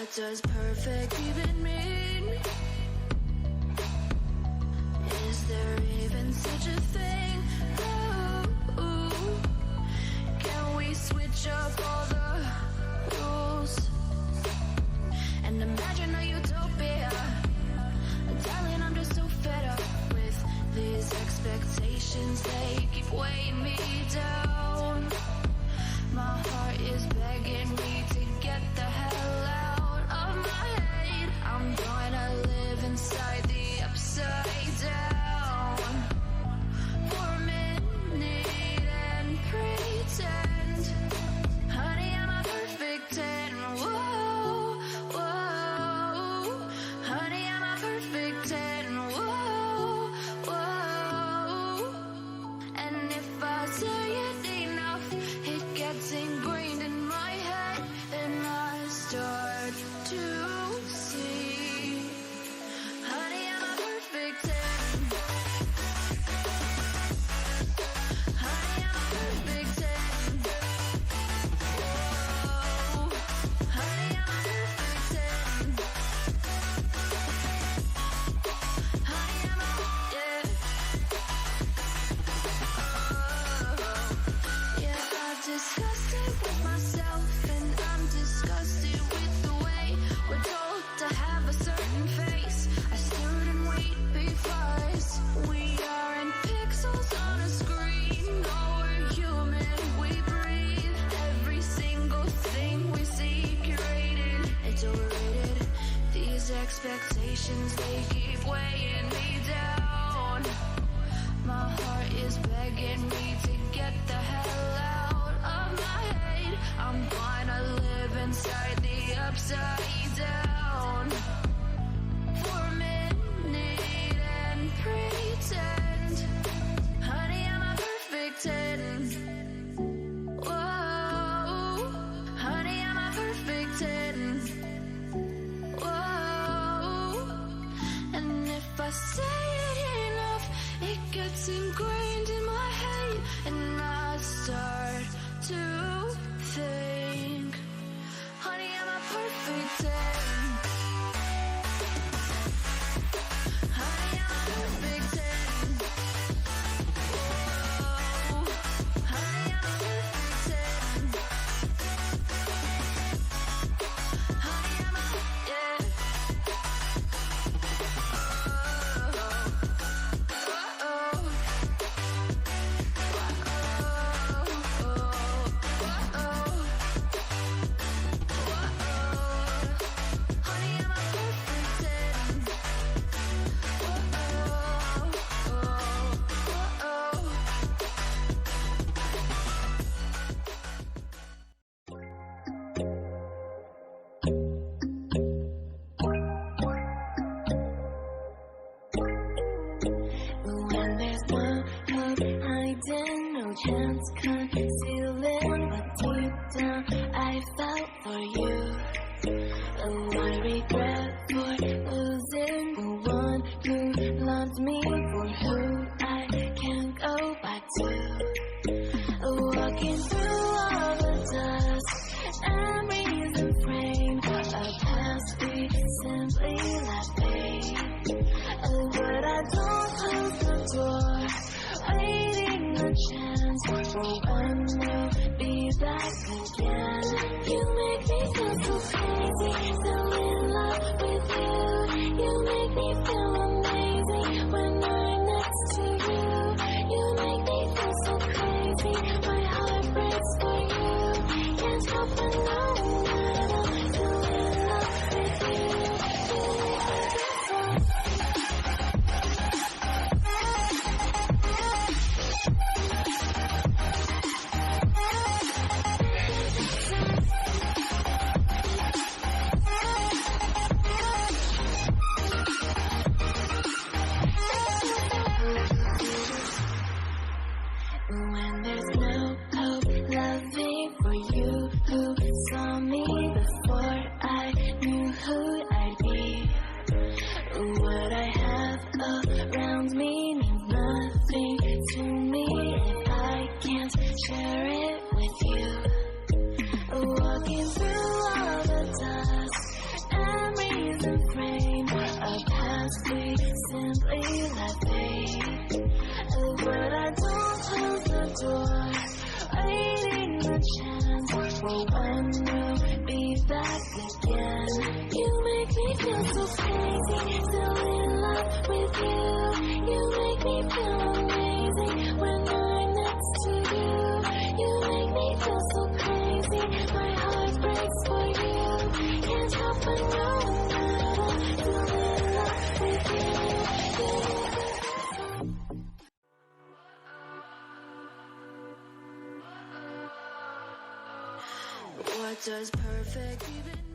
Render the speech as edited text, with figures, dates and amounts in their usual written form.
What does perfect even mean? Is there even such a thing? Ooh, can we switch up all the rules and imagine a utopia? Darling, I'm just so fed up with these expectations. They keep weighing me down. My heart is begging me to get the hell out of my head. I'm gonna live inside the upside down for a minute and pretend, honey, I'm a perfect 10. Whoa, whoa, honey, I'm a perfect 10. Whoa, whoa, and if I say it enough, it gets ingrained in my head, and I start to see, honey, I'm a perfect 10. Honey, I'm a perfect 10. Whoa, honey, I'm a perfect 10. Honey, I'm a, yeah. Yeah, I've discussed it with myself, and I'm disgusted with the way we're told to have a certain face. I stood and wait because we aren't pixels on a screen. No, we're human, we breathe. Every single thing we see curated, it's overrated. These expectations, they keep weighing me down. My heart is begging me to get the hell out of my head. I'm gonna live inside the upside down for a minute and pretend, honey, I'm a perfect 10. Whoa, honey, I'm a perfect 10. Whoa, and if I say it enough, it gets ingrained in my head, and I start to think, honey, I'm a perfect 10. Honey, I'm a perfect 10. Whoa, honey, I'm a perfect 10. Honey, I'm a, yeah. When there's no hope hiding, no chance concealing what deep down I felt for you. Oh, I regret for losing the one who loved me, for who I can't go back to. Walking through all the dust and reason frame, a past we simply left pain. But I don't close the door, waiting a chance for when we'll be back again. You make me feel so crazy, so in love with you. You make me feel amazing when I'm next to you. You make me feel so crazy, my heart breaks for you. Can't help but knowing that I'm still in love with you. You make me feel so. When there's no hope loving for you who saw me before I knew who I'd be. What I have around me means nothing to me if I can't share it with you. Walking through all the dust crazy, still in love with you. You make me feel amazing when I'm next to you. You make me feel so crazy, my heart breaks for you. Can't help but know that I'm still in love with you. What does perfect even